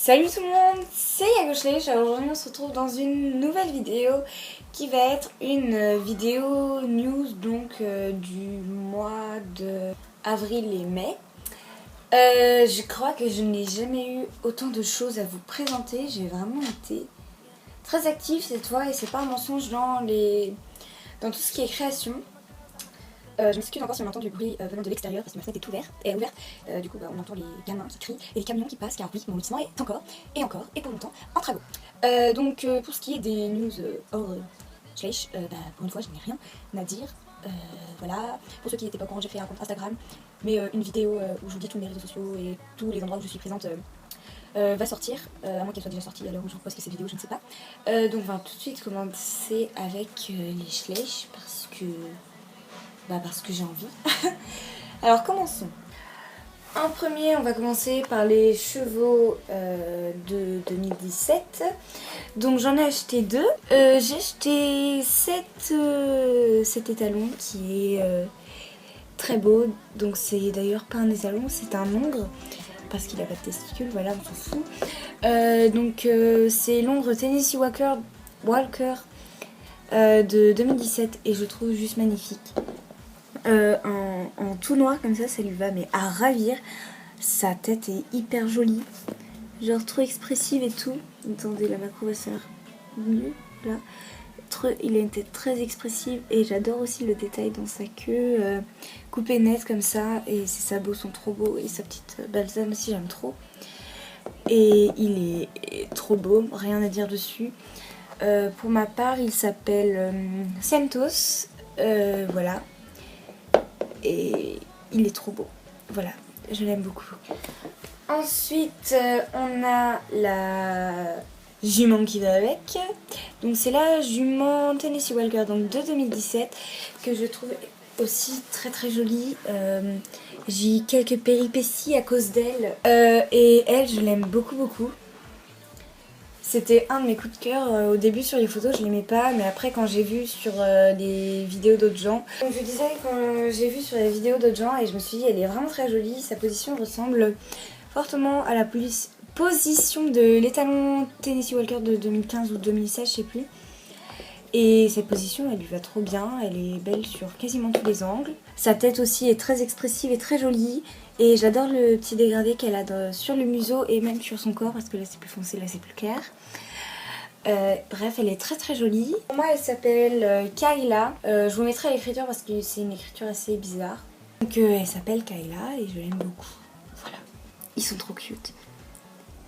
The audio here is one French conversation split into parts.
Salut tout le monde, c'est Yagoshlech. Aujourd'hui on se retrouve dans une nouvelle vidéo qui va être une vidéo news donc du mois de avril et mai. Je crois que je n'ai jamais eu autant de choses à vous présenter. J'ai vraiment été très active cette fois et c'est pas un mensonge dans tout ce qui est création. Je m'excuse encore si on entend du bruit venant de l'extérieur parce que ma fenêtre est ouverte. Du coup on entend les gamins qui crient et les camions qui passent car oui, mon lotissement est encore et pour longtemps en travaux. Pour ce qui est des news hors Schlech, pour une fois je n'ai rien à dire. Voilà, pour ceux qui n'étaient pas au courant, j'ai fait un compte Instagram, mais une vidéo où je vous dis tous mes réseaux sociaux et tous les endroits où je suis présente va sortir, à moins qu'elle soit déjà sortie à l'heure où je vous poste cette vidéo, je ne sais pas. Donc on va tout de suite commencer avec les Schlech parce que j'ai envie. Alors commençons. En premier, on va commencer par les chevaux de 2017. Donc j'en ai acheté deux. J'ai acheté cet étalon qui est très beau. Donc c'est d'ailleurs pas un étalon, c'est un hongre. Parce qu'il n'a pas de testicules, voilà, on s'en fout. C'est l'hongre Tennessee Walker de 2017 et je trouve juste magnifique. En tout noir comme ça lui va mais à ravir. Sa tête est hyper jolie, genre trop expressive et tout. Attendez, la macro va se faire mieux là. Il a une tête très expressive et j'adore aussi le détail dans sa queue coupée nette comme ça, et ses sabots sont trop beaux et sa petite balsame aussi j'aime trop. Et il est trop beau, rien à dire dessus. Pour ma part il s'appelle Santos, voilà. Et il est trop beau, voilà, je l'aime beaucoup. Ensuite on a la jument qui va avec. Donc c'est la jument Tennessee Walker donc de 2017 que je trouve aussi très très jolie. J'ai eu quelques péripéties à cause d'elle et elle je l'aime beaucoup. C'était un de mes coups de cœur. Au début sur les photos je l'aimais pas, mais après quand j'ai vu sur des vidéos d'autres gens, donc je disais quand j'ai vu sur les vidéos d'autres gens et je me suis dit elle est vraiment très jolie. Sa position ressemble fortement à la position de l'étalon Tennessee Walker de 2015 ou 2016, je sais plus. Et cette position elle lui va trop bien, elle est belle sur quasiment tous les angles. Sa tête aussi est très expressive et très jolie. Et j'adore le petit dégradé qu'elle a sur le museau et même sur son corps, parce que là c'est plus foncé, là c'est plus clair. Bref, elle est très très jolie. Pour moi elle s'appelle Kayla. Je vous mettrai l'écriture parce que c'est une écriture assez bizarre. Donc elle s'appelle Kayla et je l'aime beaucoup. Voilà. Ils sont trop cute.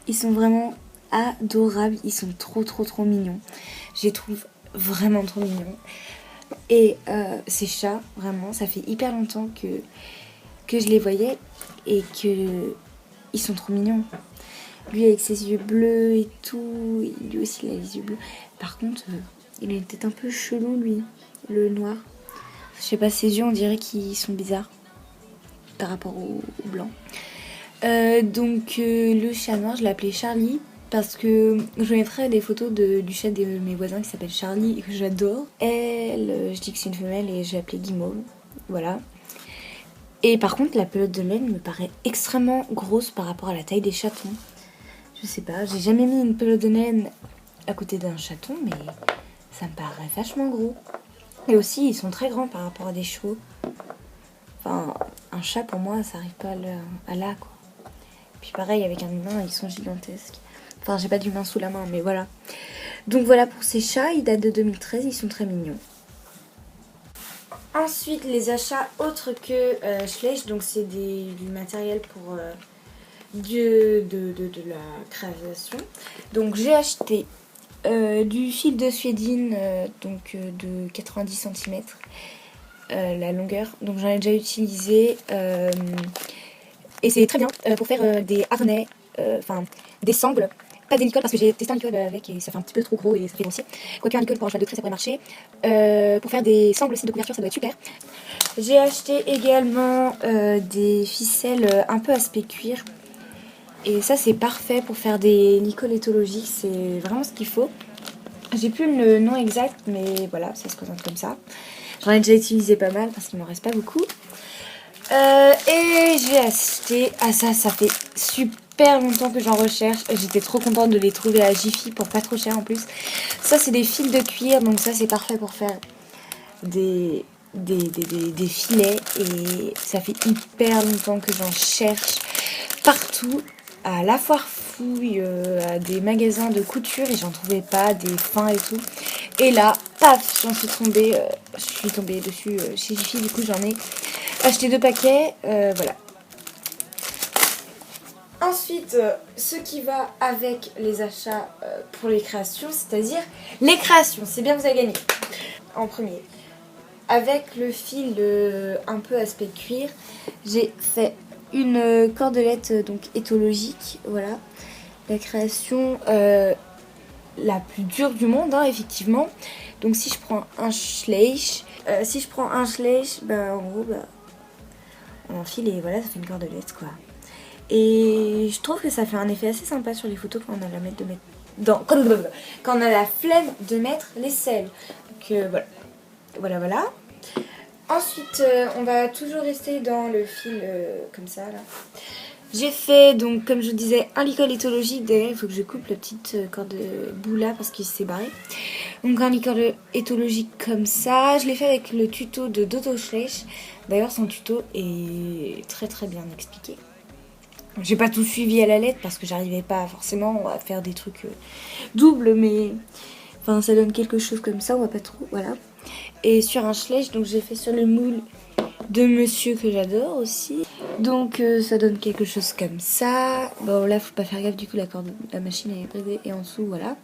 Ils sont vraiment adorables. Ils sont trop mignons. Je les trouve vraiment trop mignons. Et ces chats, vraiment, ça fait hyper longtemps que je les voyais et que ils sont trop mignons. Lui avec ses yeux bleus et tout, lui aussi il a les yeux bleus. Par contre, il a une tête un peu chelou lui, le noir. Je sais pas, ses yeux on dirait qu'ils sont bizarres par rapport au blanc. Le chat noir je l'ai appelé Charlie parce que je mettrai des photos du chat de mes voisins qui s'appelle Charlie et que j'adore. Elle, je dis que c'est une femelle et j'ai appelé Guimauve, voilà. Et par contre la pelote de laine me paraît extrêmement grosse par rapport à la taille des chatons. Je sais pas, j'ai jamais mis une pelote de laine à côté d'un chaton, mais ça me paraît vachement gros. Et aussi ils sont très grands par rapport à des chevaux. Enfin, un chat pour moi ça arrive pas à là quoi. Puis pareil avec un humain, ils sont gigantesques. Enfin j'ai pas d'humain sous la main, mais voilà. Donc voilà pour ces chats, ils datent de 2013, ils sont très mignons. Ensuite, les achats autres que Schlech, donc c'est du matériel pour de la création. Donc j'ai acheté du fil de suédine de 90 cm la longueur. Donc j'en ai déjà utilisé et c'est très bien pour faire des harnais, des sangles. Pas des licoles parce que j'ai testé un licol avec et ça fait un petit peu trop gros et ça fait grossier. Quoique un licol pour un cheval de trait ça pourrait marcher. Pour faire des sangles aussi de couverture ça doit être super. J'ai acheté également des ficelles un peu aspect cuir. Et ça c'est parfait pour faire des licoles éthologiques, c'est vraiment ce qu'il faut. J'ai plus le nom exact mais voilà, ça se présente comme ça. J'en ai déjà utilisé pas mal parce qu'il m'en reste pas beaucoup. Et j'ai acheté, ça fait super hyper longtemps que j'en recherche. J'étais trop contente de les trouver à Jiffy pour pas trop cher en plus. Ça c'est des fils de cuir, donc ça c'est parfait pour faire des filets. Et ça fait hyper longtemps que j'en cherche partout. À la foire fouille, à des magasins de couture et j'en trouvais pas, des fins et tout. Et là, paf, je suis tombée dessus chez Jiffy, du coup j'en ai acheté 2 paquets, voilà. Ensuite, ce qui va avec les achats pour les créations, c'est-à-dire les créations, c'est bien vous avez gagné. En premier, avec le fil un peu aspect cuir, j'ai fait une cordelette donc éthologique, voilà. La création la plus dure du monde, hein, effectivement. Donc si je prends un schleich, bah, en gros, bah, on enfile et voilà, ça fait une cordelette, quoi. Et je trouve que ça fait un effet assez sympa sur les photos quand on a quand on a la flemme de mettre les selles. Donc voilà. Ensuite, on va toujours rester dans le fil comme ça, là. J'ai fait, donc, comme je vous disais, un licol éthologique. D'ailleurs, il faut que je coupe la petite corde bout là parce qu'il s'est barré. Donc, un licol éthologique comme ça. Je l'ai fait avec le tuto de Dodo Schleich. D'ailleurs, son tuto est très très bien expliqué. J'ai pas tout suivi à la lettre parce que j'arrivais pas forcément à faire des trucs doubles, mais enfin, ça donne quelque chose comme ça, on va pas trop, voilà. Et sur un Schleich, donc j'ai fait sur le moule de monsieur que j'adore aussi. Donc ça donne quelque chose comme ça. Bon là faut pas faire gaffe, du coup la machine est brisée et en dessous voilà.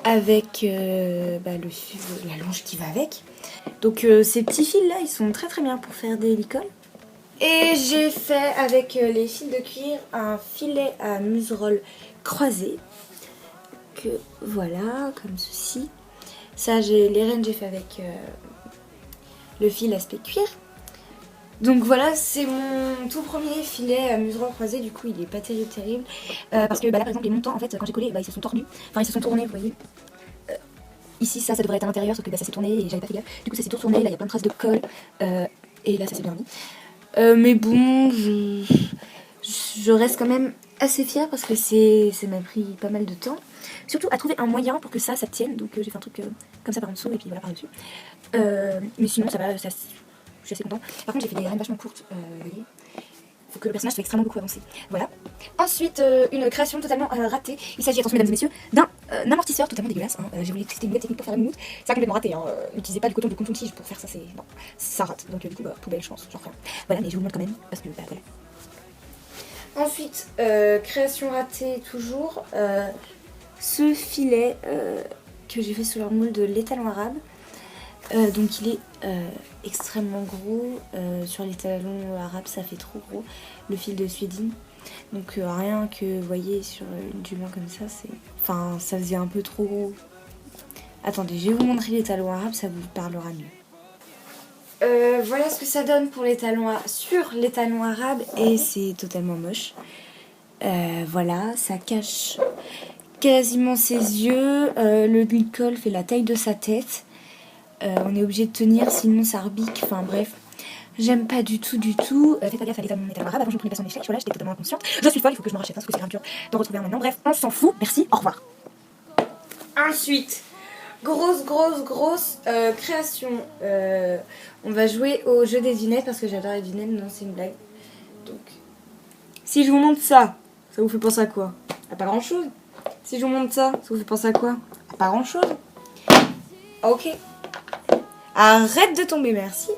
Avec la longe qui va avec. Donc ces petits fils là ils sont très très bien pour faire des licoles. Et j'ai fait avec les fils de cuir un filet à muserolle croisé. Que voilà comme ceci. Ça les rennes j'ai fait avec le fil aspect cuir. Donc voilà, c'est mon tout premier filet à muserolle croisé, du coup il est pas terrible. Parce que là par exemple les montants en fait quand j'ai collé ils se sont tordus, enfin ils se sont tournés vous voyez. Ici ça devrait être à l'intérieur sauf que ça s'est tourné et j'avais pas fait gaffe. Du coup ça s'est tout tourné, là il y a plein de traces de colle et là ça s'est bien mis. Mais bon, je reste quand même assez fière parce que ça m'a pris pas mal de temps. Surtout à trouver un moyen pour que ça tienne, donc j'ai fait un truc comme ça par en dessous et puis voilà par dessus. Mais sinon ça va, je suis assez contente. Par contre j'ai fait des rennes vachement courtes, vous voyez. Faut que le personnage soit extrêmement beaucoup avancé. Voilà. Ensuite, une création totalement ratée. Il s'agit, attention mesdames et messieurs, d'un amortisseur totalement dégueulasse. Hein. J'ai voulu tester une nouvelle technique pour faire la moumoute. Ça a complètement raté. Hein. N'utilisez pas du coton de coton-tige pour faire ça, non, ça rate. Donc du coup, poubelle chance, j'en ferai un. Voilà, mais je vous le montre quand même, parce que voilà. Ensuite, création ratée toujours. Ce filet que j'ai fait sur leur moule de l'étalon arabe. Donc il est extrêmement gros, sur les talons arabes ça fait trop gros, le fil de suédine. Donc rien que vous voyez sur du lin comme ça, enfin ça faisait un peu trop gros. Attendez, je vais vous montrer les talons arabes, ça vous parlera mieux. Voilà ce que ça donne pour les talons sur les talons arabes et c'est totalement moche. Voilà, ça cache quasiment ses yeux, le col fait la taille de sa tête. On est obligé de tenir sinon ça rebique, enfin bref. J'aime pas du tout. Faites pas gaffe à l'état de mon étalon arabe, avant je me prenais pas son échec, voilà, j'étais totalement inconsciente. Je suis folle, il faut que je me rachète parce que c'est grave dur d'en retrouver un maintenant. Bref, on s'en fout, merci, au revoir. Ensuite, grosse création. On va jouer au jeu des devinettes parce que j'adore les devinettes, non c'est une blague. Donc, si je vous montre ça vous fait penser à quoi? À pas grand chose. Si je vous montre ça vous fait penser à quoi? À pas grand chose. Ok. Arrête de tomber, merci.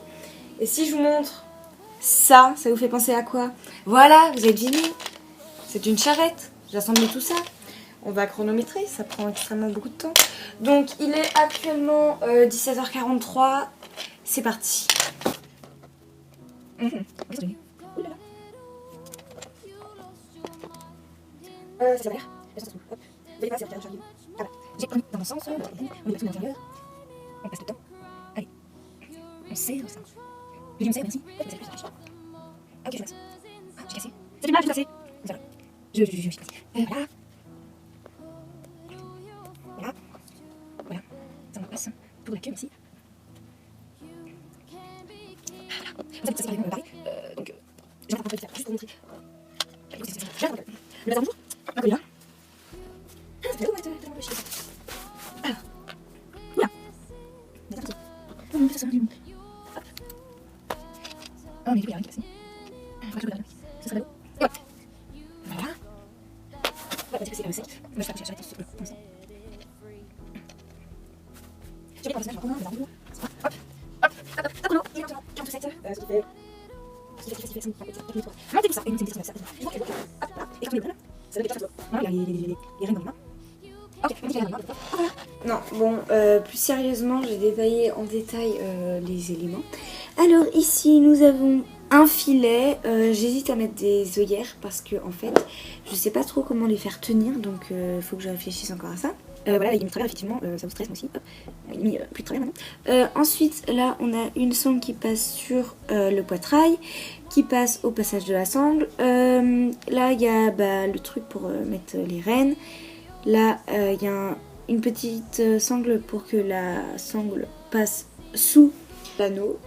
Et si je vous montre ça vous fait penser à quoi? Voilà, vous avez deviné. C'est une charrette. J'ai assemblé tout ça. On va chronométrer, ça prend extrêmement beaucoup de temps. Donc il est actuellement 17h43. C'est parti. Ça va l'air. Hop. Vous voyez pas, c'est la voilà. J'ai pris dans le sens, on est tout à l'intérieur. On passe le temps. Allez. On serre ça. Je me serre, merci. Ah, ok, je passe. Ah, j'ai cassé. C'est du mal, j'ai cassé. Voilà. Je me suis cassé. Voilà. Voilà. Ça me passe pour la queue aussi. Voilà. Vous savez, ça c'est pareil, donc, je vais vous montrer juste pour montrer. Le laser bonjour. On va coller là. Ah, ça fait où, tellement de chier. Alors. Oula. Mais attends, oh mon dieu, ça va. Hop. Oh, mais il y a rien qui passe. Faut que je regarde. Ça serait beau. Et hop. Voilà. Ouais, parce que c'est sec. Moi, je vais faire j'arrête pour l'instant. J'ai pour le personnage, on va hop. Hop. Hop. Hop. Hop. Non, il est maintenant 47. Ce qui fait. Ce qui fait. Montez tout ça. Et nous, c'est une question de ça. Je vois qu'elle bloque. Hop. Hop. Et quand on est là, ça donne des cartes. Voilà, il y a les règles dans les mains. Ok, on dit qu'elle a la main. Voilà. Non, bon, plus sérieusement, j'ai détaillé en détail les éléments. Alors ici, nous avons un filet. J'hésite à mettre des œillères parce que en fait, je sais pas trop comment les faire tenir, donc faut que je réfléchisse encore à ça. Voilà, il est mis de travers, effectivement, ça vous stresse moi aussi. Hop. Il est mis plus de travers maintenant. Ensuite, là, on a une sangle qui passe sur le poitrail, qui passe au passage de la sangle. Là, il y a le truc pour mettre les rênes. Là, il y a une petite sangle pour que la sangle passe sous l'anneau.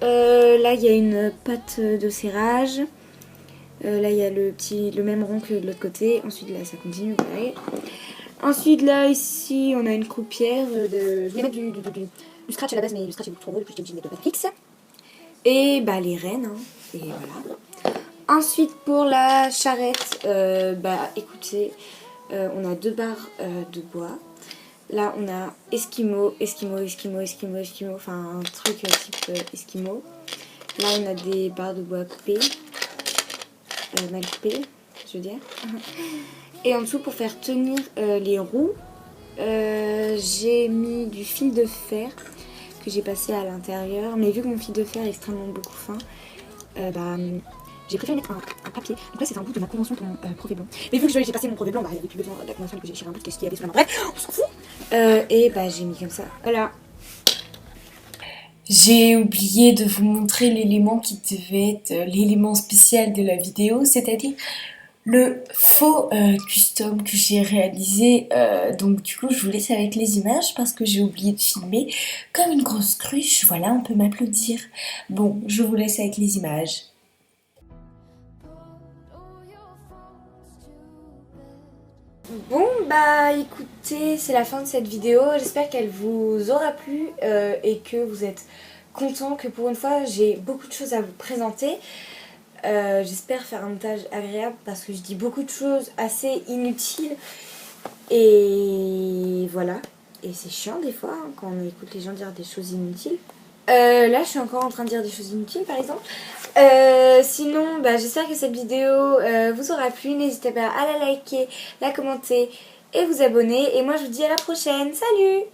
Là, il y a une patte de serrage. Là, il y a le même rond que de l'autre côté. Ensuite, là, ça continue, pareil. Ensuite, là, ici, on a une croupière. Je vais mettre du scratch à la base, mais le scratch est beaucoup trop gros, du coup, j'étais obligée de mettre de la fixe. Et les rênes, hein. Et voilà. Ensuite, pour la charrette, écoutez, on a 2 barres de bois. Là, on a Esquimau, enfin un truc type Esquimau. Là, on a des barres de bois coupées, mal coupées, je veux dire. Et en dessous, pour faire tenir les roues, j'ai mis du fil de fer que j'ai passé à l'intérieur. Mais vu que mon fil de fer est extrêmement beaucoup fin, j'ai préféré mettre un papier. Donc là, c'est un bout de ma convention pour mon brevet blanc. Mais vu que j'ai passé mon brevet blanc, il n'y avait plus besoin de la convention, que j'ai tiré un bout, qu'est-ce qu'il y avait sous la main. Bref, on s'en fout. J'ai mis comme ça. Voilà. J'ai oublié de vous montrer l'élément qui devait être l'élément spécial de la vidéo, c'est-à-dire le faux custom que j'ai réalisé. Donc du coup, je vous laisse avec les images parce que j'ai oublié de filmer comme une grosse cruche. Voilà, on peut m'applaudir. Bon, je vous laisse avec les images. Bon écoutez, c'est la fin de cette vidéo, j'espère qu'elle vous aura plu et que vous êtes contents, que pour une fois j'ai beaucoup de choses à vous présenter. J'espère faire un montage agréable parce que je dis beaucoup de choses assez inutiles et voilà, et c'est chiant des fois hein, quand on écoute les gens dire des choses inutiles. Là je suis encore en train de dire des choses inutiles par exemple. Sinon j'espère que cette vidéo vous aura plu. N'hésitez pas à la liker, la commenter et vous abonner. Et moi je vous dis à la prochaine. Salut!